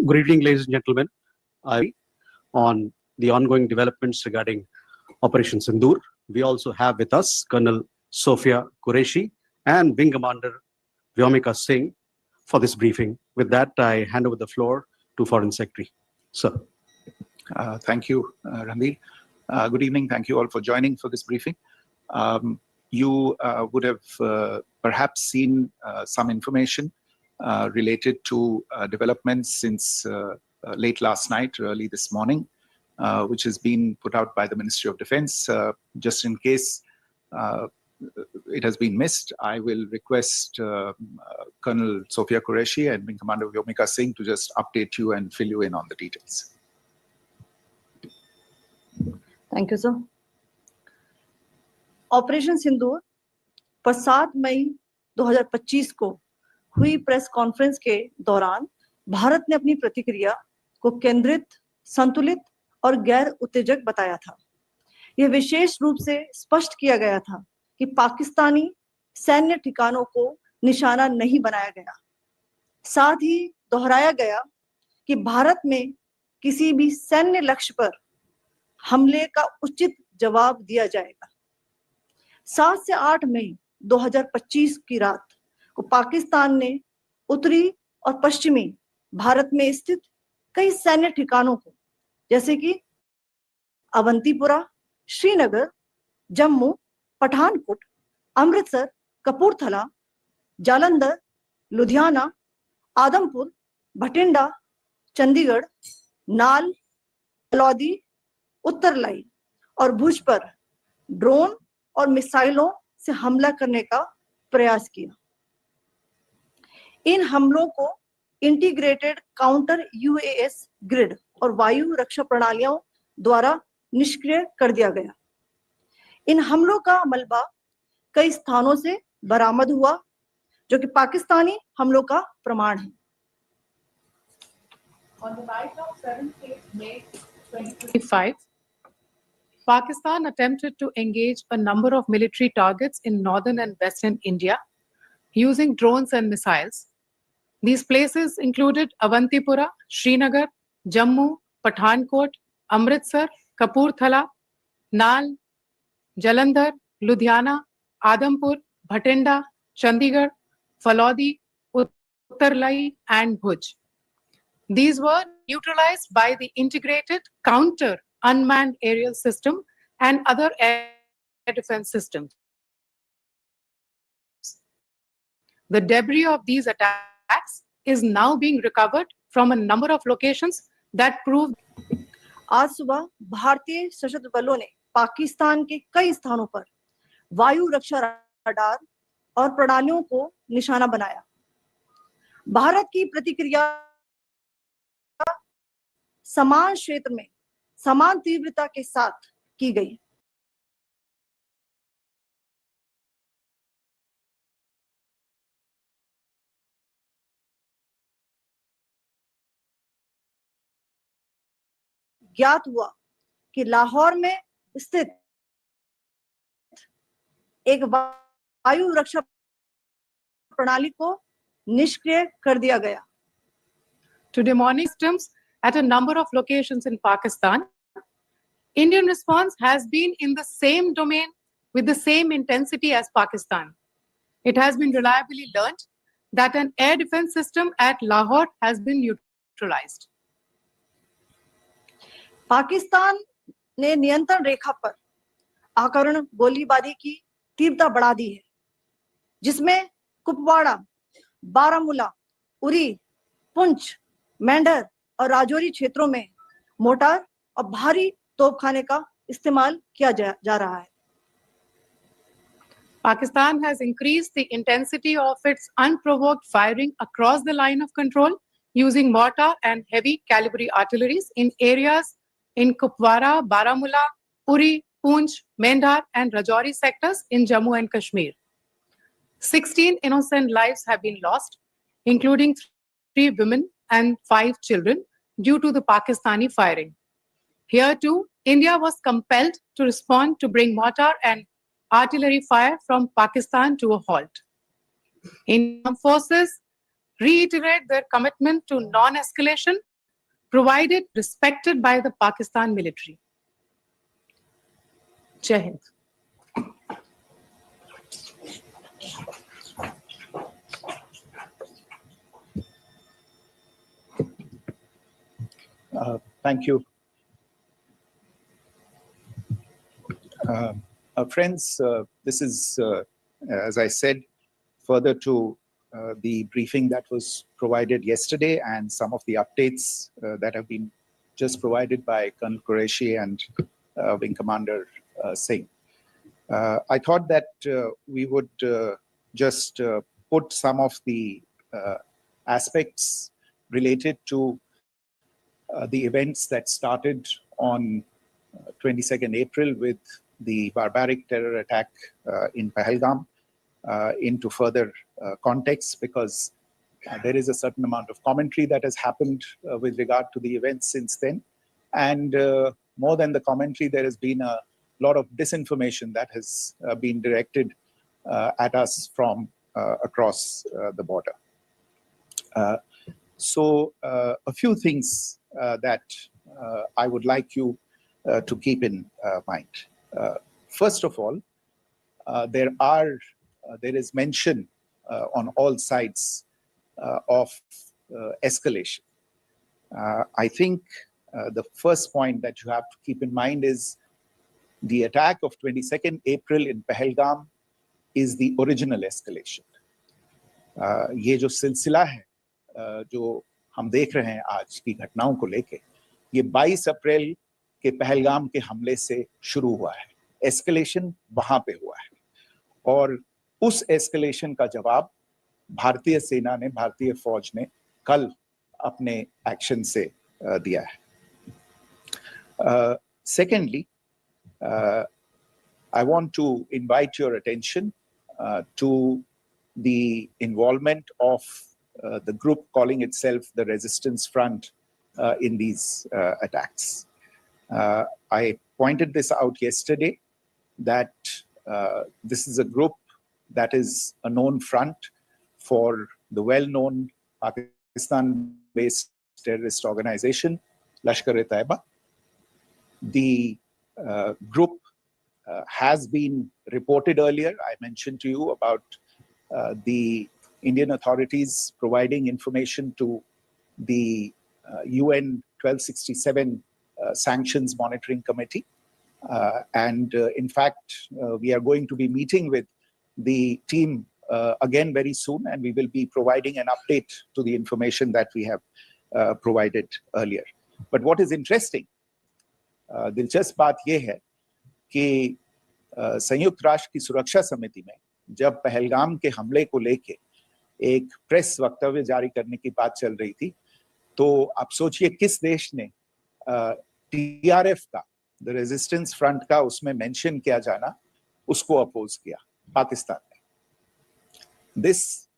Good evening, ladies and gentlemen. On the ongoing developments regarding Operation Sindoor. We also have with us Colonel Sophia Qureshi and Wing Commander Vyomika Singh for this briefing. With that, I hand over the floor to Foreign Secretary. Sir. Thank you, Ranveer. Good evening. Thank you all for joining for this briefing. You would have perhaps seen some information related to developments since late last night, early this morning, which has been put out by the Ministry of Defense. Just in case it has been missed, I will request Colonel Sophia Qureshi and Wing Commander Vyomika Singh to just update you and fill you in on the details. Thank you, sir. Operation Sindoor पर 7 मई 2025 को हुई press conference के दौरान भारत ने अपनी प्रतिक्रिया को केंद्रित, संतुलित और गैर उत्तेजक बताया था। यह विशेष रूप से स्पष्ट किया गया था कि पाकिस्तानी सैन्य ठिकानों को निशाना नहीं बनाया गया। साथ ही दोहराया गया कि भारत में किसी भी सैन्य लक्ष्य पर हमले का उचित जवाब दिया जाएगा। 7 से 8 मई 2025 की रात को पाकिस्तान ने उत्तरी और पश्चिमी भारत में स्थित कई सैन्य ठिकानों को, जैसे कि अवंतीपुरा, श्रीनगर, जम्मू, पठानकोट, अमृतसर, कपूरथला, जालंधर, लुधियाना, आदमपुर, भटिंडा, चंडीगढ़, नाल, फलौदी, उत्तरलाई और भुज पर ड्रोन और मिसाइलों से हमला करने का प्रयास किया। इन हमलों को इंटीग्रेटेड काउंटर यूएस ग्रिड और वायु रक्षा प्रणालियों द्वारा निष्क्रिय कर दिया गया। इन हमलों का मलबा कई स्थानों से बरामद हुआ, जो कि पाकिस्तानी हमलों का प्रमाण है। On the night of 7th May 2025, Pakistan attempted to engage a number of military targets in northern and western India using drones and missiles. These places included Avantipura, Srinagar, Jammu, Pathankot, Amritsar, Kapurthala, Nal, Jalandhar, Ludhiana, Adampur, Bhatinda, Chandigarh, Falodi, Uttarlai, and Bhuj. These were neutralized by the integrated counter unmanned aerial system and other air defense systems. The debris of these attacks is now being recovered from a number of locations that prove. आज सुबह भारतीय सशस्त्र बलों ने पाकिस्तान के कई स्थानों पर वायु रक्षा रडार और प्रणालियों को निशाना बनाया। भारत की प्रतिक्रिया समान क्षेत्र में समान तीव्रता के साथ की गई। ज्ञात हुआ कि लाहौर में स्थित एक वायु रक्षा प्रणाली को निष्क्रिय कर दिया गया। To demonic systems at a number of locations in Pakistan, Indian response has been in the same domain with the same intensity as Pakistan. It has been reliably learnt that an air defense system at Lahore has been neutralized. Pakistan ने नियंत्रण रेखा पर आक्रमण गोलीबारी की तीव्रता बढ़ा दी है, जिसमें कुपवाड़ा, बारामूला, उरी, पुंछ, मेंढर और राजौरी क्षेत्रों में मोर्टार और भारी तोपखाने का इस्तेमाल किया जा रहा है। Pakistan has increased the intensity of its unprovoked firing across the line of control using mortar and heavy caliber artilleries in areas in Kupwara, Baramulla, Uri, Poonch, Mendhar and Rajouri sectors in Jammu and Kashmir. 16 innocent lives have been lost, including 3 women and 5 children due to the Pakistani firing. Here too, India was compelled to respond to bring mortar and artillery fire from Pakistan to a halt. Indian forces reiterate their commitment to non-escalation provided respected by the Pakistan military. Jai Hind. Thank you. Friends, this is, as I said, further to the briefing that was provided yesterday and some of the updates that have been just provided by Colonel Qureshi and Wing Commander Singh. I thought that we would just put some of the aspects related to the events that started on 22nd April with the barbaric terror attack in Pahalgam into further context, because there is a certain amount of commentary that has happened with regard to the events since then. And more than the commentary, there has been a lot of disinformation that has been directed at us from across the border. So a few things that I would like you to keep in mind. First of all, there is mention on all sides of escalation. I think the first point that you have to keep in mind is the attack of 22nd April in Pahalgam is the original escalation. ये जो सिलसिला है जो हम देख रहे हैं आज की घटनाओं को लेके, ये 22 अप्रैल के पहलगाम के हमले से शुरू हुआ है. एस्केलेशन वहां पे हुआ है और उस एस्केलेशन का जवाब भारतीय सेना ने, भारतीय फौज ने कल अपने एक्शन से दिया है. Secondly, I want to invite your attention to the involvement of the group calling itself the Resistance Front in these attacks. I pointed this out yesterday that this is a group that is a known front for the well-known Pakistan-based terrorist organization, Lashkar-e-Taiba. The group has been reported earlier. I mentioned to you about the Indian authorities providing information to the UN 1267 Sanctions Monitoring Committee. And in fact, we are going to be meeting with the team again very soon, and we will be providing an update to the information that we have provided earlier. But what is interesting, दिलचस्प बात यह है कि संयुक्त राष्ट्र की सुरक्षा समिति में जब पहलगाम के हमले को लेके एक प्रेस वक्तव्य जारी करने की बात चल रही थी, तो आप सोचिए किस देश ने टीआरएफ का, द रेजिस्टेंस फ्रंट का उसमें मेंशन किया जाना, उसको अपोज किया, पाकिस्तान ने. This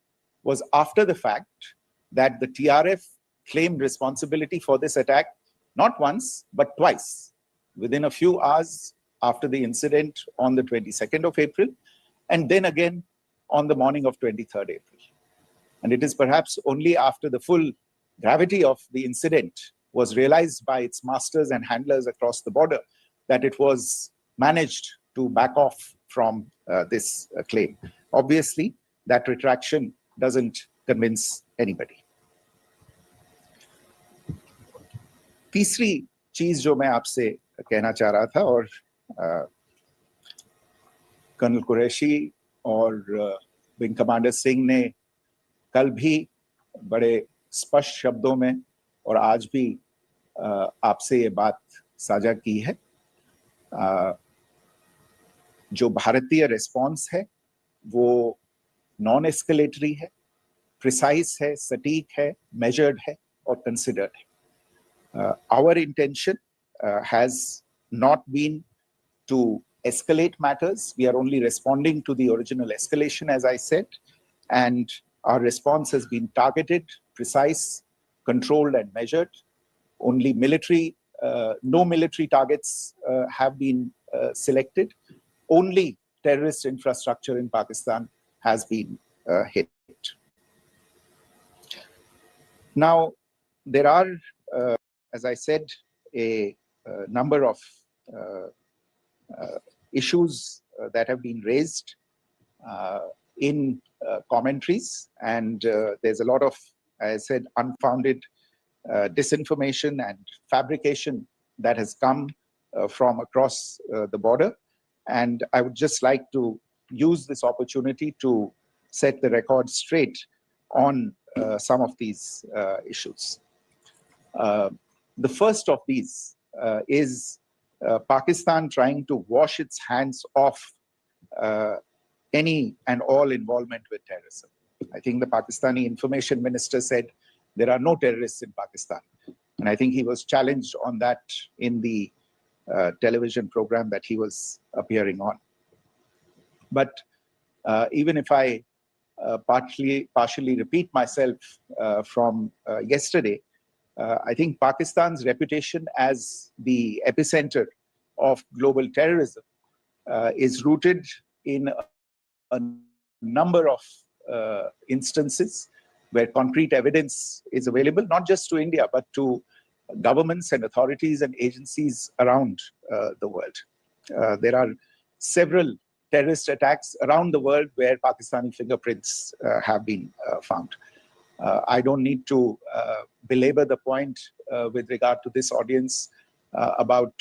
was after the fact that the TRF claimed responsibility for this attack not once but twice, within a few hours after the incident on the 22nd of April, and then again on the morning of 23rd April. And it is perhaps only after the full gravity of the incident was realized by its masters and handlers across the border that it was managed to back off from this claim. Obviously, that retraction doesn't convince anybody. तीसरी चीज जो मैं आपसे कहना चाह रहा था, और कर्नल कुरैशी और विंग कमांडर सिंह ने कल भी बड़े स्पष्ट शब्दों में और आज भी आपसे ये बात साझा की है. जो भारतीय रिस्पॉन्स है वो नॉन एस्केलेटरी है, प्रिसाइज है, सटीक है, मेजर्ड है और कंसिडर्ड है. Our intention has not been to escalate matters. We are only responding to the original escalation, as I said, and our response has been targeted, precise, controlled and measured. Only military, no military targets have been selected. Only terrorist infrastructure in Pakistan has been hit. Now, there are as I said, a number of issues that have been raised in commentaries, and there's a lot of, as I said, unfounded disinformation and fabrication that has come from across the border. And I would just like to use this opportunity to set the record straight on some of these issues. The first of these is Pakistan trying to wash its hands off any and all involvement with terrorism. I think the Pakistani information minister said there are no terrorists in Pakistan. And I think he was challenged on that in the television program that he was appearing on. But even if I partially repeat myself from yesterday, I think Pakistan's reputation as the epicenter of global terrorism is rooted in a number of instances where concrete evidence is available, not just to India, but to governments and authorities and agencies around the world. There are several terrorist attacks around the world where Pakistani fingerprints have been found. I don't need to belabor the point with regard to this audience about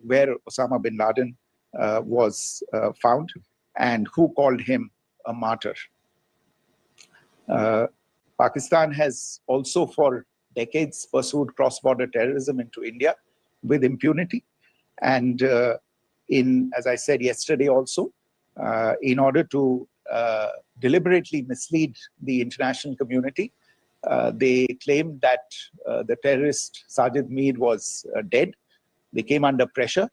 where Osama bin Laden was found and who called him a martyr. Pakistan has also for decades pursued cross-border terrorism into India with impunity. And as I said yesterday also, in order to deliberately mislead the international community, they claimed that the terrorist Sajid Mir was dead. They came under pressure,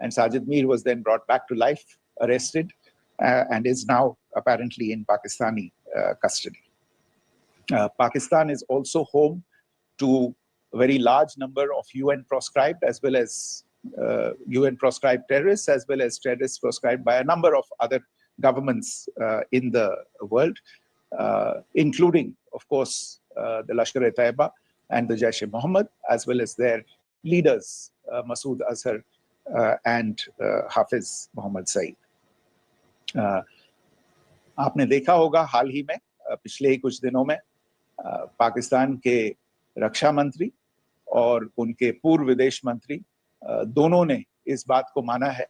and Sajid Mir was then brought back to life, arrested, and is now apparently in Pakistani custody. Pakistan is also home to a very large number of UN proscribed as well as UN proscribed terrorists, as well as terrorists proscribed by a number of other governments in the world, including, of course, the Lashkar-e-Taiba and the Jaish-e-Mohammed, as well as their leaders, Masood Azhar and Hafiz Mohammed Saeed. आपने देखा होगा हाल ही में पिछले ही कुछ दिनों में पाकिस्तान के रक्षा मंत्री और उनके पूर्व विदेश मंत्री दोनों ने इस बात को माना है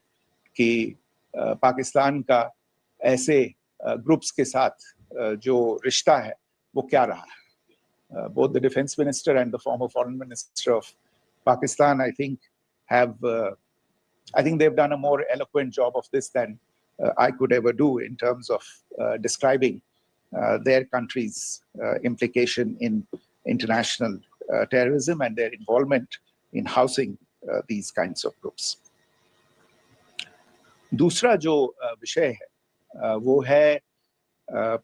कि पाकिस्तान का ऐसे ग्रुप्स के साथ जो रिश्ता है वो क्या रहा है. Both the defense minister and the former foreign minister of Pakistan, I think they've done a more eloquent job of this than I could ever do in terms of describing their country's implication in international terrorism and their involvement in housing these kinds of groups. दूसरा जो विषय है वो है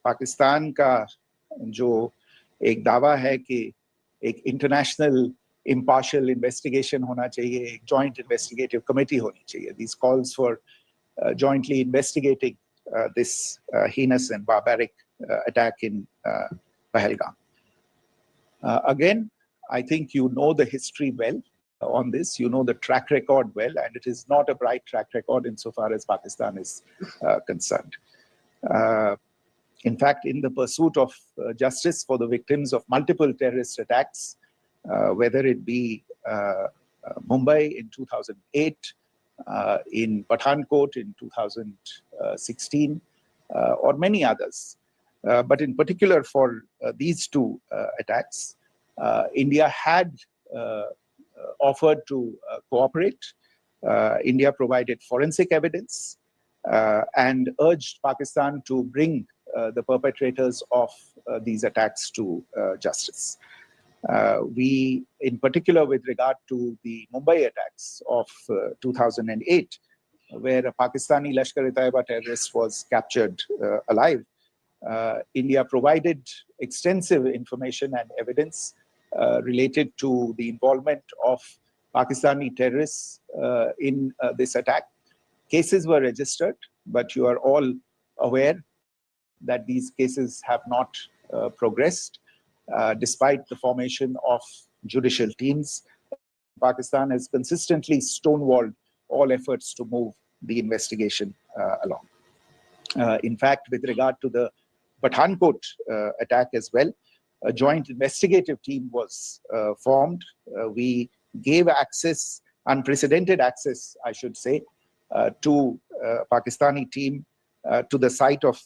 पाकिस्तान का जो एक दावा है कि एक इंटरनेशनल impartial investigation होना चाहिए, एक joint investigative committee होनी चाहिए. These calls for jointly investigating this heinous and barbaric attack in Pahalgam. Again, I think you know the history well on this. You know the track record well, and it is not a bright track record insofar as Pakistan is concerned. In fact, in the pursuit of justice for the victims of multiple terrorist attacks, whether it be Mumbai in 2008, in Pathankot in 2016, or many others. But in particular for these two attacks, India had offered to cooperate. India provided forensic evidence and urged Pakistan to bring the perpetrators of these attacks to justice. We, in particular with regard to the Mumbai attacks of 2008, where a Pakistani Lashkar-e-Taiba terrorist was captured alive, India provided extensive information and evidence related to the involvement of Pakistani terrorists in this attack. Cases were registered, but you are all aware that these cases have not progressed, despite the formation of judicial teams Pakistan has consistently stonewalled all efforts to move the investigation along. In fact, with regard to the Pathankot attack as well, a joint investigative team was formed. We gave access, unprecedented access, I should say, to Pakistani team to the site of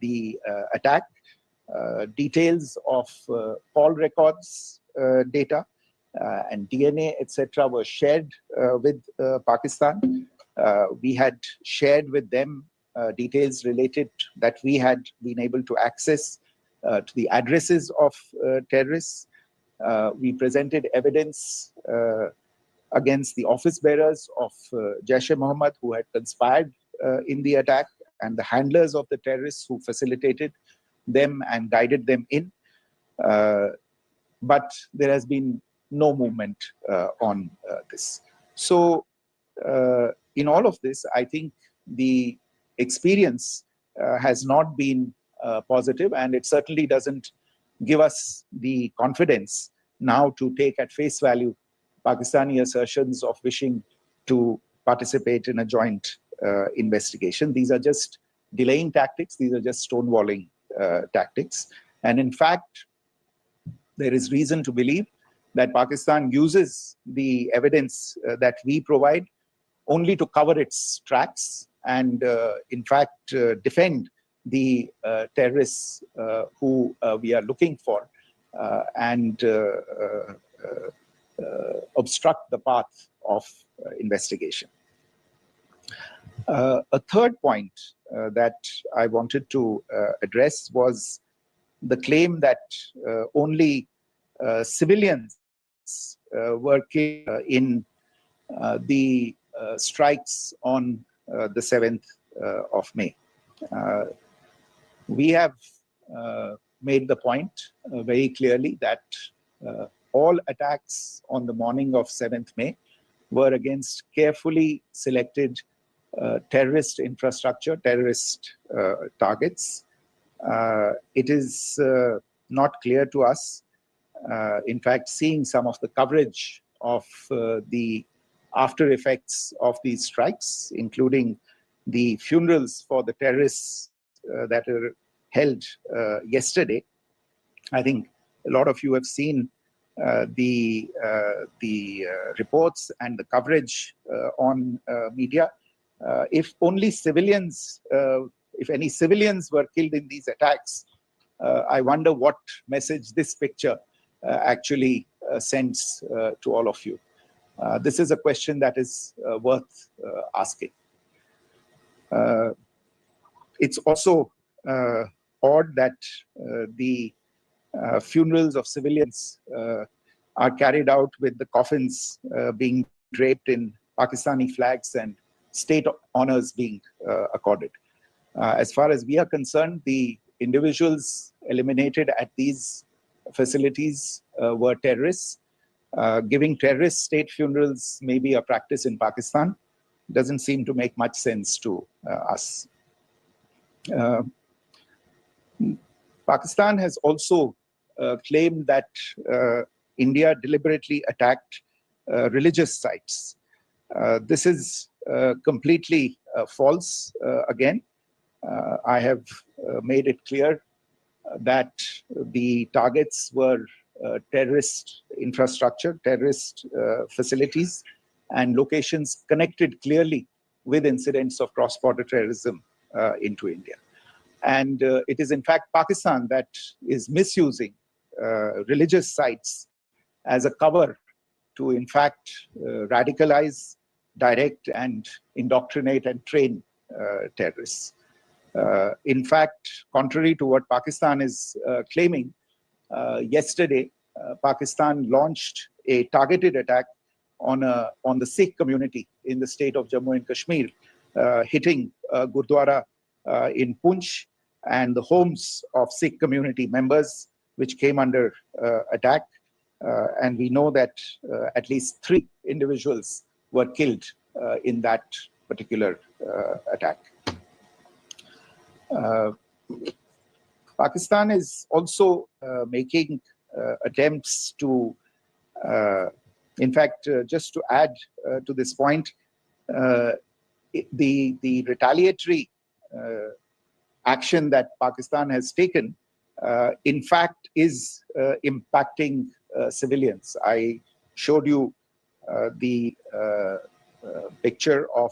the attack. Details of call records data and DNA, etc., were shared with Pakistan. We had shared with them details related that we had been able to access to the addresses of terrorists. We presented evidence against the office bearers of Jaish-e-Mohammed who had conspired in the attack, and the handlers of the terrorists who facilitated them and guided them in. But there has been no movement on this. So in all of this, I think the experience has not been positive, and it certainly doesn't give us the confidence now to take at face value Pakistani assertions of wishing to participate in a joint investigation. These are just delaying tactics. These are just stonewalling tactics. And in fact, there is reason to believe that Pakistan uses the evidence that we provide only to cover its tracks and, in fact, defend the terrorists who we are looking for and obstruct the path of investigation. A third point that I wanted to address was the claim that only civilians were killed in the strikes on the 7th of May. We have made the point very clearly that all attacks on the morning of 7th May were against carefully selected terrorist infrastructure, terrorist targets. It is not clear to us, in fact, seeing some of the coverage of the after effects of these strikes, including the funerals for the terrorists that were held yesterday. I think a lot of you have seen the reports and the coverage on media. If only civilians, if any civilians were killed in these attacks, I wonder what message this picture actually sends to all of you. This is a question that is worth asking. It's also odd that the funerals of civilians are carried out with the coffins being draped in Pakistani flags and state honors being accorded. As far as we are concerned, the individuals eliminated at these facilities were terrorists. Giving terrorist state funerals may be a practice in Pakistan. Doesn't seem to make much sense to us. Pakistan has also claimed that India deliberately attacked religious sites. This is completely false again. I have made it clear that the targets were terrorist infrastructure, terrorist facilities, and locations connected clearly with incidents of cross-border terrorism into India. And it is in fact Pakistan that is misusing religious sites as a cover to in fact radicalize, direct, and indoctrinate and train terrorists. In fact, contrary to what Pakistan is claiming, yesterday Pakistan launched a targeted attack on the Sikh community in the state of Jammu and Kashmir, hitting Gurdwara in Poonch and the homes of Sikh community members, which came under attack. And we know that at least 3 individuals were killed in that particular attack. Pakistan is also making attempts to In fact, just to add to this point, the retaliatory action that Pakistan has taken, in fact, is impacting civilians. I showed you the picture of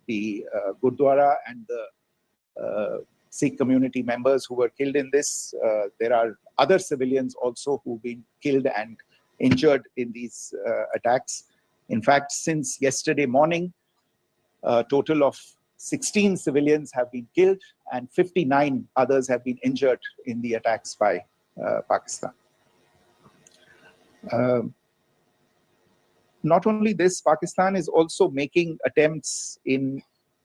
the Gurdwara and the Sikh community members who were killed in this. There are other civilians also who've been killed and injured in these attacks. In fact, since yesterday morning, a total of 16 civilians have been killed and 59 others have been injured in the attacks by Pakistan. Not only this, Pakistan is also making attempts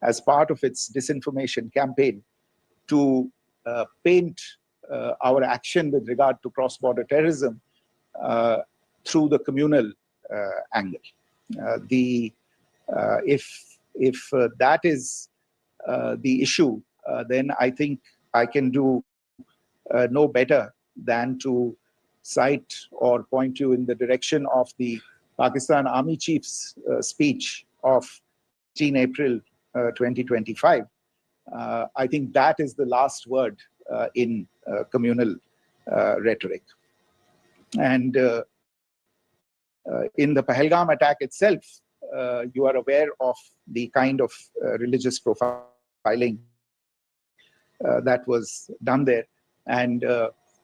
as part of its disinformation campaign to paint our action with regard to cross-border terrorism through the communal angle. If that is the issue, then I think I can do no better than to cite or point you in the direction of the Pakistan Army Chief's speech of 16 April 2025. I think that is the last word in communal rhetoric. And in the Pahalgam attack itself, you are aware of the kind of religious profiling that was done there. And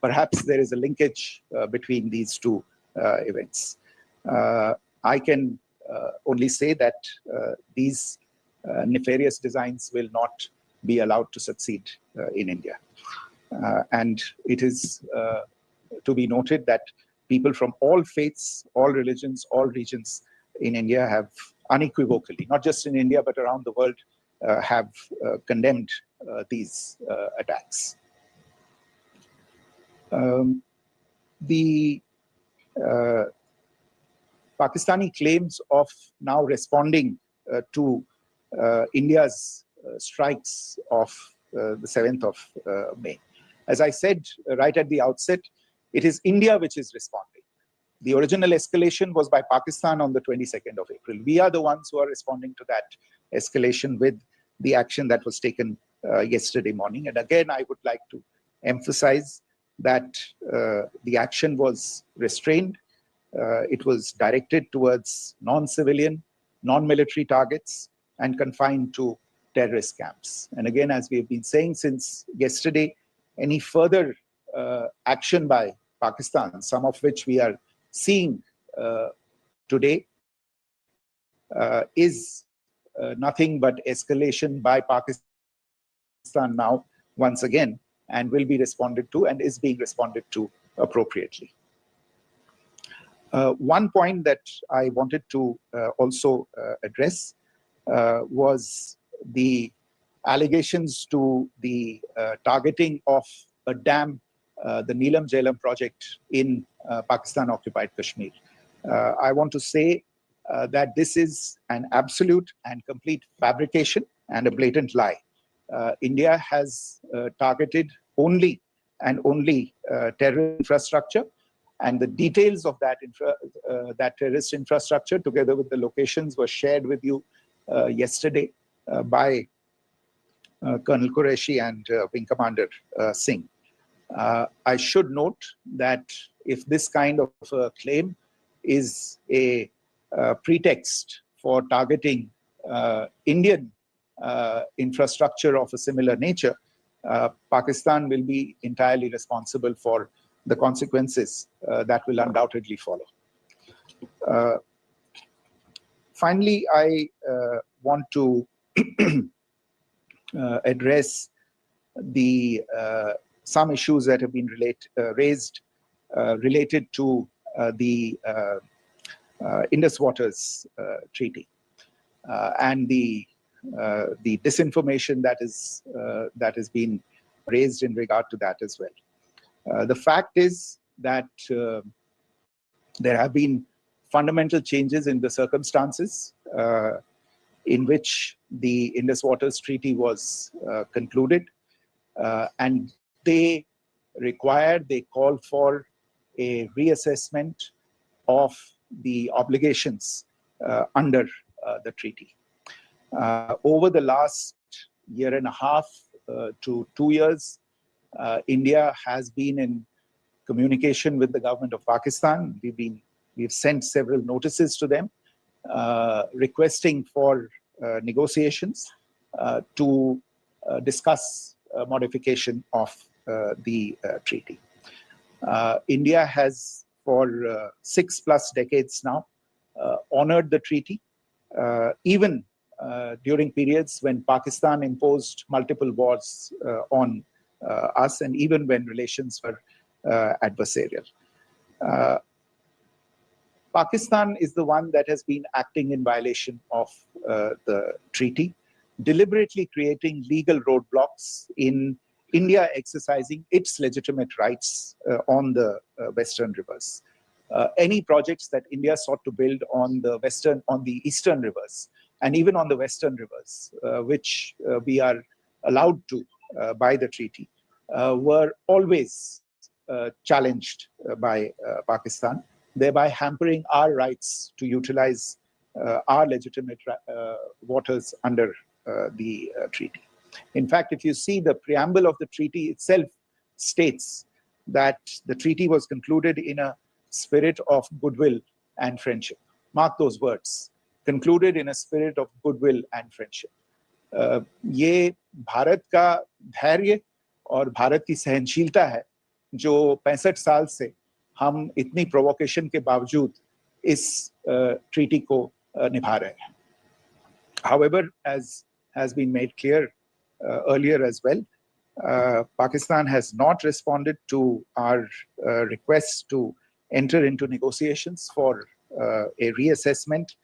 perhaps there is a linkage between these two events. I can only say that these nefarious designs will not be allowed to succeed in India. And it is to be noted that people from all faiths, all religions, all regions in India have unequivocally, not just in India, but around the world, have condemned these attacks. The Pakistani claims of now responding to India's strikes of the 7th of May. As I said right at the outset, it is India which is responding. The original escalation was by Pakistan on the 22nd of April. We are the ones who are responding to that escalation with the action that was taken yesterday morning. And again, I would like to emphasize that the action was restrained. It was directed towards non-civilian, non-military targets and confined to terrorist camps. And again, as we have been saying since yesterday, any further action by Pakistan, some of which we are seeing today, is nothing but escalation by Pakistan now, once again, and will be responded to and is being responded to appropriately. One point that I wanted to also address was the allegations to the targeting of a dam, the Neelam Jhelum project in Pakistan-occupied Kashmir. I want to say that this is an absolute and complete fabrication and a blatant lie. India has targeted only and only terrorist infrastructure, and the details of that terrorist infrastructure, together with the locations, were shared with you yesterday by Colonel Qureshi and Wing Commander Singh. I should note that if this kind of claim is a pretext for targeting Indian infrastructure of a similar nature, Pakistan will be entirely responsible for the consequences that will undoubtedly follow. Finally, I want to address some issues that have been raised related to the Indus Waters Treaty and the disinformation that has been raised in regard to that as well. The fact is that there have been fundamental changes in the circumstances in which the Indus Waters Treaty was concluded, and they call for a reassessment of the obligations under the treaty. Over the last year and a half to 2 years, India has been in communication with the government of Pakistan. We've sent several notices to them requesting for negotiations to discuss modification of the treaty. India has for 6+ decades now honored the treaty, even during periods when Pakistan imposed multiple wars on us, and even when relations were adversarial. Pakistan is the one that has been acting in violation of the treaty, deliberately creating legal roadblocks in India exercising its legitimate rights on the Western rivers. Any projects that India sought to build on the Eastern rivers, and even on the Western rivers, which we are allowed to by the treaty, were always challenged by Pakistan, thereby hampering our rights to utilize our legitimate waters under the treaty. In fact, if you see the preamble of the treaty itself states that the treaty was concluded in a spirit of goodwill and friendship. Mark those words, concluded in a spirit of goodwill and friendship. ये भारत का धैर्य और भारत की सहनशीलता है जो 65 साल से हम इतनी प्रोवोकेशन के बावजूद इस ट्रीटी को निभा रहे हैं. However, as has been made clear earlier as well, Pakistan has not responded to our requests to enter into negotiations for a reassessment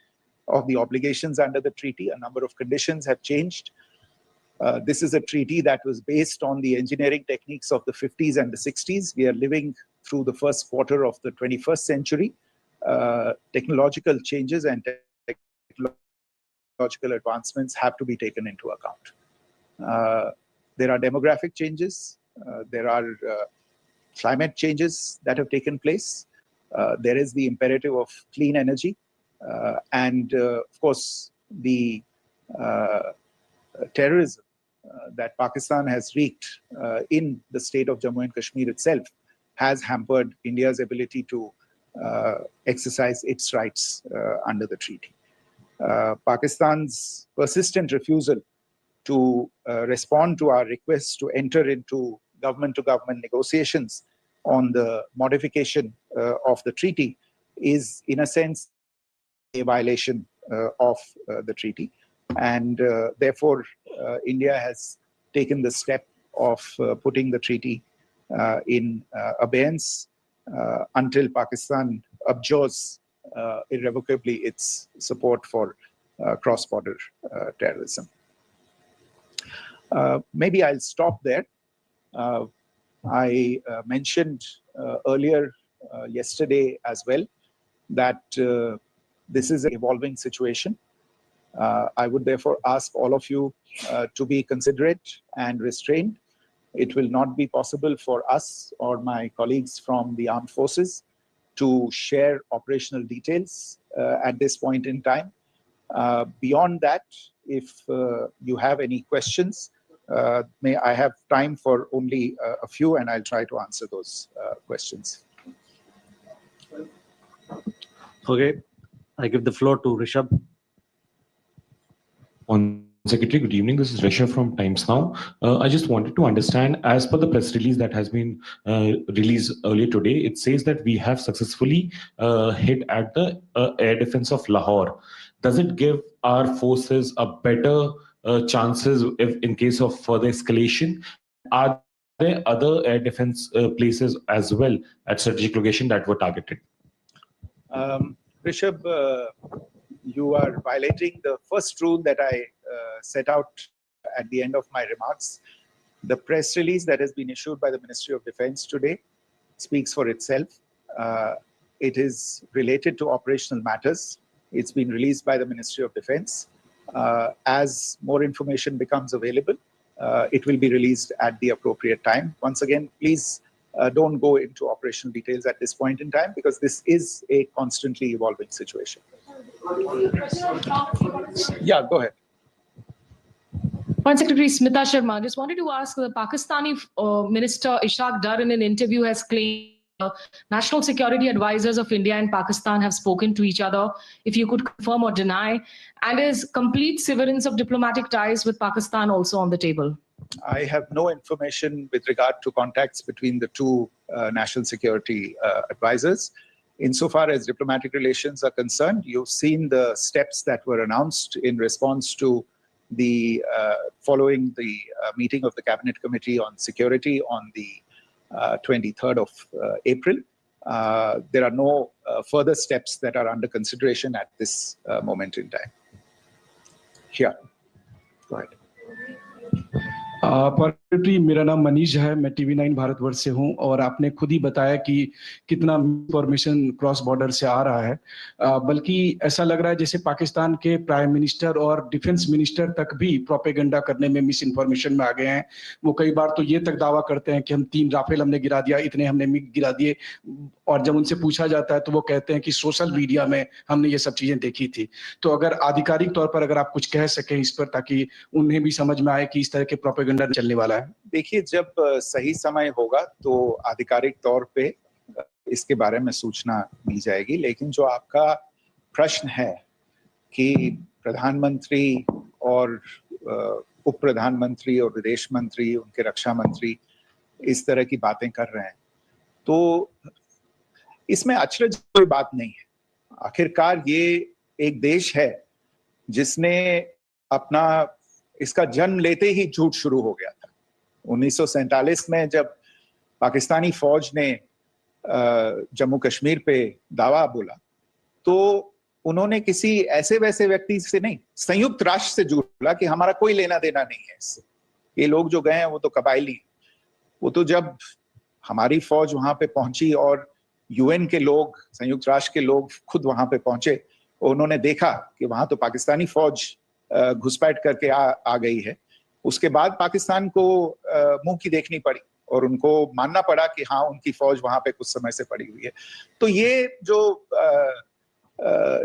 of the obligations under the treaty. A number of conditions have changed. This is a treaty that was based on the engineering techniques of the 50s and the 60s. We are living through the first quarter of the 21st century. Technological changes and technological advancements have to be taken into account. There are demographic changes. There are climate changes that have taken place. There is the imperative of clean energy. And of course, the terrorism that Pakistan has wreaked in the state of Jammu and Kashmir itself has hampered India's ability to exercise its rights under the treaty. Pakistan's persistent refusal to respond to our requests to enter into government-to-government negotiations on the modification of the treaty is, in a sense, a violation of the treaty. And therefore, India has taken the step of putting the treaty in abeyance until Pakistan abjures irrevocably its support for cross-border terrorism. Maybe I'll stop there. I mentioned earlier yesterday as well that this is an evolving situation. I would therefore ask all of you to be considerate and restrained. It will not be possible for us or my colleagues from the armed forces to share operational details at this point in time. Beyond that, if you have any questions, may I have time for only a few, and I'll try to answer those questions. Okay, I give the floor to Rishabh. Secretary, good evening. This is Rishabh from Times Now. I just wanted to understand, as per the press release that has been released earlier today, it says that we have successfully hit at the air defense of Lahore. Does it give our forces a better chances if in case of further escalation? Are there other air defense places as well at strategic location that were targeted? Rishabh, you are violating the first rule that I set out at the end of my remarks. The press release that has been issued by the Ministry of Defense today speaks for itself. It is related to operational matters. It's been released by the Ministry of Defense. As more information becomes available, it will be released at the appropriate time. Once again, please don't go into operational details at this point in time because this is a constantly evolving situation. Yeah, go ahead. Foreign Secretary Smita Sharma, just wanted to ask, the Pakistani Minister Ishaq Dar in an interview has claimed national security advisors of India and Pakistan have spoken to each other. If you could confirm or deny, and is complete severance of diplomatic ties with Pakistan also on the table? I have no information with regard to contacts between the two national security advisors. Insofar as diplomatic relations are concerned, you've seen the steps that were announced in response to the following the meeting of the Cabinet Committee on Security on the 23rd of April. There are no further steps that are under consideration at this moment in time. Here, go ahead. Secretary, मेरा नाम मनीष है, मैं TV9 Bharatvarsh से हूं और आपने खुद ही बताया कि कितना इंफॉर्मेशन क्रॉस बॉर्डर से आ रहा है, बल्कि ऐसा लग रहा है जैसे पाकिस्तान के प्राइम मिनिस्टर और डिफेंस मिनिस्टर तक भी प्रोपेगेंडा करने में मिस इन्फॉर्मेशन में आ गए हैं। वो कई बार तो ये तक दावा करते हैं कि हम 3 राफेल हमने गिरा दिया, इतने हमने मिग गिरा दिए, और जब उनसे पूछा जाता है तो वो कहते हैं कि सोशल मीडिया में हमने ये सब चीजें देखी थी। तो अगर आधिकारिक तौर पर अगर आप कुछ कह सकें इस पर, ताकि उन्हें भी समझ में आए कि इस तरह के प्रोपेगेंडा चलने वाला है। देखिए, जब सही समय होगा तो आधिकारिक तौर पे इसके बारे में सूचना दी जाएगी, लेकिन जो आपका प्रश्न है कि प्रधानमंत्री और उप प्रधानमंत्री और विदेश मंत्री, उनके रक्षा मंत्री इस तरह की बातें कर रहे हैं, तो इसमें अचरज कोई बात नहीं है। आखिरकार ये एक देश है जिसने अपना इसका जन्म लेते ही झूठ शुरू हो गया था। 1947 में जब पाकिस्तानी फौज ने जम्मू कश्मीर पे दावा बोला तो उन्होंने किसी ऐसे वैसे व्यक्ति से नहीं, संयुक्त राष्ट्र से झूठ बोला कि हमारा कोई लेना देना नहीं है इससे, ये लोग जो गए हैं वो तो कबायली। वो तो जब हमारी फौज वहां पे पहुंची और यूएन के लोग, संयुक्त राष्ट्र के लोग खुद वहां पे पहुंचे, उन्होंने देखा कि वहां तो पाकिस्तानी फौज घुसपैठ करके आ गई है, उसके बाद पाकिस्तान को मुंह की देखनी पड़ी और उनको मानना पड़ा कि हाँ, उनकी फौज वहां पे कुछ समय से पड़ी हुई है। तो ये जो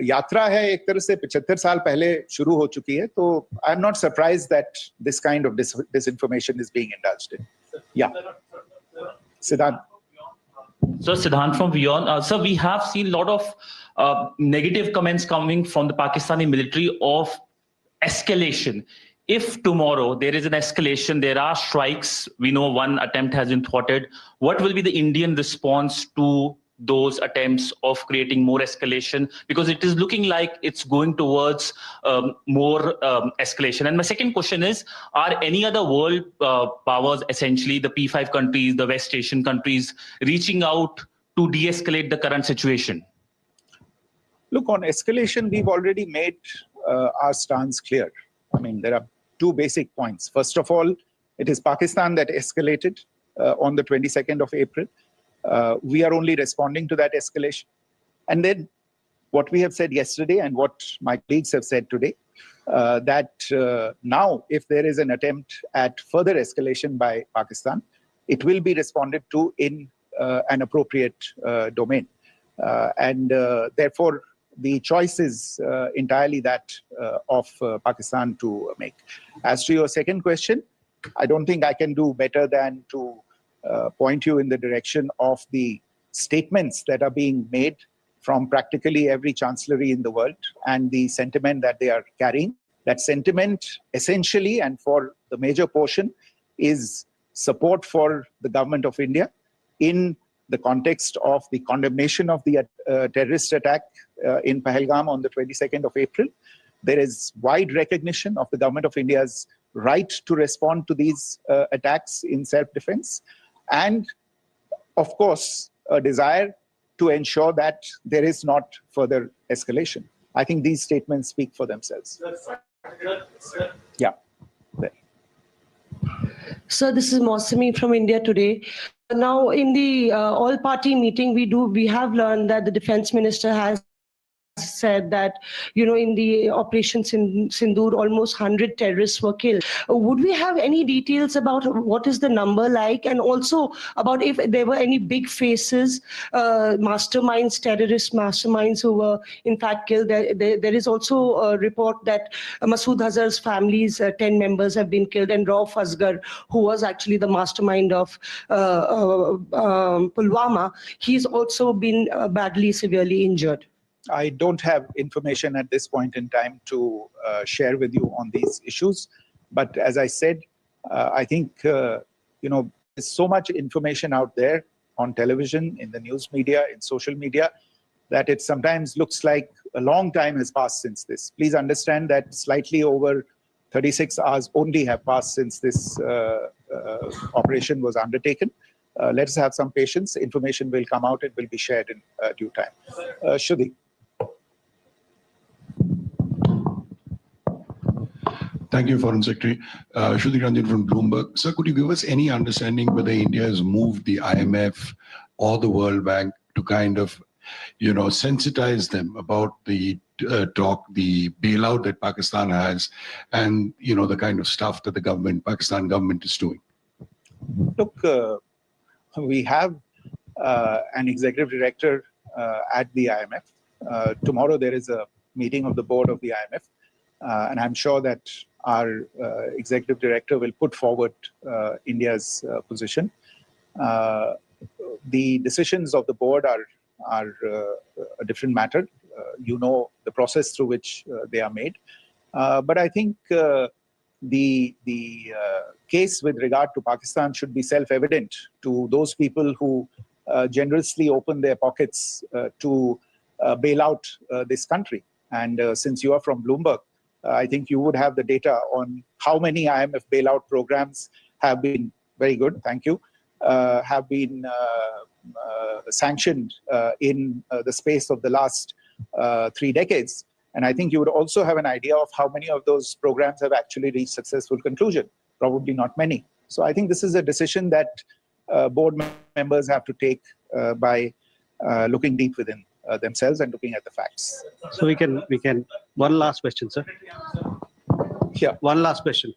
यात्रा है एक तरह से 75 साल पहले शुरू हो चुकी है। तो I am not surprised that this kind of disinformation is being indulged in. Yeah, Siddhant. So Siddhant from Beyond. Sir, we have seen a lot of negative comments coming from the Pakistani military of escalation. If tomorrow there is an escalation, there are strikes, we know one attempt has been thwarted, what will be the Indian response to those attempts of creating more escalation? Because it is looking like it's going towards more escalation. And my second question is, are any other world powers, essentially the P5 countries, the West Asian countries, reaching out to de-escalate the current situation? Look, on escalation, we've already made our stance clear. I mean, there are 2 basic points. First of all, it is Pakistan that escalated on the 22nd of April. We are only responding to that escalation. And then what we have said yesterday and what my colleagues have said today, that now if there is an attempt at further escalation by Pakistan, it will be responded to in an appropriate domain. And therefore, the choice is entirely that of Pakistan to make. As to your second question, I don't think I can do better than to point you in the direction of the statements that are being made from practically every chancellery in the world and the sentiment that they are carrying. That sentiment essentially, and for the major portion, is support for the government of India in the context of the condemnation of the terrorist attack in Pahalgam on the 22nd of April. There is wide recognition of the government of India's right to respond to these attacks in self-defense, and of course a desire to ensure that there is not further escalation. I think these statements speak for themselves. Yeah. Sir, this is Mosami from India Today. Now, in the all-party meeting, we have learned that the defense minister has said that, in the operations in Sindoor, almost 100 terrorists were killed. Would we have any details about what is the number like, and also about if there were any big faces, masterminds, terrorist masterminds who were in fact killed? There is also a report that Masood Azhar's family's 10 members have been killed, and Rauf Asghar, who was actually the mastermind of Pulwama, he's also been badly, severely injured. I don't have information at this point in time to share with you on these issues. But as I said, I think, there's so much information out there on television, in the news media, in social media, that it sometimes looks like a long time has passed since this. Please understand that slightly over 36 hours only have passed since this operation was undertaken. Let us have some patience. Information will come out. It will be shared in due time. Shruti. Thank you, Foreign Secretary. Shruti Ranjan from Bloomberg. Sir, could you give us any understanding whether India has moved the IMF or the World Bank to kind of, sensitize them about the the bailout that Pakistan has, and, the kind of stuff that the Pakistan government is doing? Look, we have an executive director at the IMF. Tomorrow there is a meeting of the board of the IMF. And I'm sure that our executive director will put forward India's position. The decisions of the board are a different matter. The process through which they are made. But I think the case with regard to Pakistan should be self-evident to those people who generously open their pockets to bail out this country. And since you are from Bloomberg, I think you would have the data on how many IMF bailout programs have been very good. Thank you. Have been sanctioned in the space of the last 3 decades. And I think you would also have an idea of how many of those programs have actually reached successful conclusion. Probably not many. So I think this is a decision that board members have to take by looking deep within themselves and looking at the facts. So we can, one last question, sir. Yeah. One last question.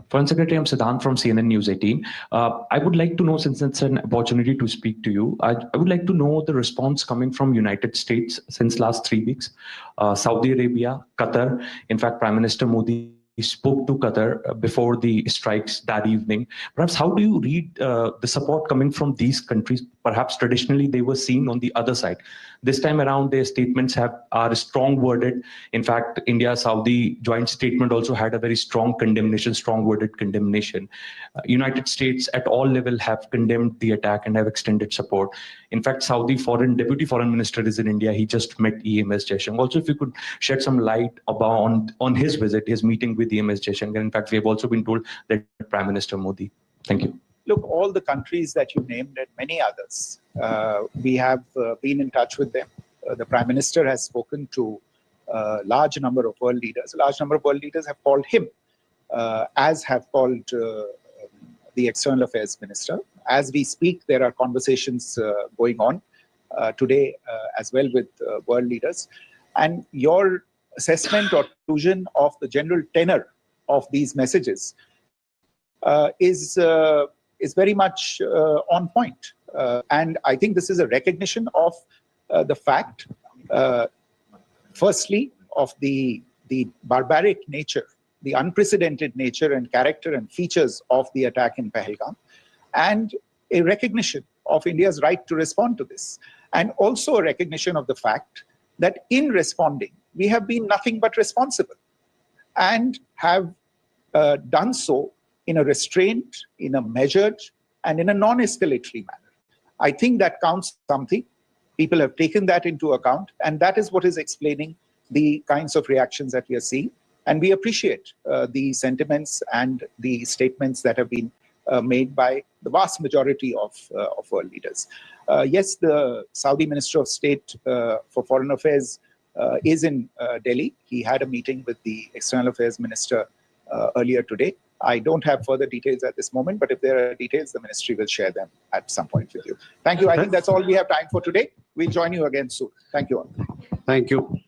Foreign Secretary, I'm Siddhant from CNN News 18. I would like to know, since it's an opportunity to speak to you, I would like to know the response coming from United States since last 3 weeks. Saudi Arabia, Qatar, in fact, Prime Minister Modi spoke to Qatar before the strikes that evening. Perhaps how do you read the support coming from these countries? Perhaps traditionally they were seen on the other side. This time around, their statements are strong worded. In fact, India-Saudi joint statement also had a very strong condemnation, strong worded condemnation. United States at all level have condemned the attack and have extended support. In fact, Saudi Deputy Foreign Minister is in India. He just met EMS Jaishankar. Also, if you could shed some light about on his visit, his meeting with EMS Jaishankar. In fact, we have also been told that Prime Minister Modi. Thank you. Look, all the countries that you named and many others, we have been in touch with them. The Prime Minister has spoken to a large number of world leaders. A large number of world leaders have called him, as have called the External Affairs Minister. As we speak, there are conversations going on today as well with world leaders. And your assessment or conclusion of the general tenor of these messages is very much on point. And I think this is a recognition of the fact, firstly, of the barbaric nature, the unprecedented nature and character and features of the attack in Pahalgam, and a recognition of India's right to respond to this. And also a recognition of the fact that in responding, we have been nothing but responsible and have done so in a restrained, in a measured, and in a non-escalatory manner. I think that counts something. People have taken that into account, and that is what is explaining the kinds of reactions that we are seeing. And we appreciate the sentiments and the statements that have been made by the vast majority of world leaders. Yes, the Saudi Minister of State for Foreign Affairs is in Delhi. He had a meeting with the External Affairs Minister earlier today. I don't have further details at this moment, but if there are details, the ministry will share them at some point with you. Thank you. I think that's all we have time for today. We'll join you again soon. Thank you all. Thank you.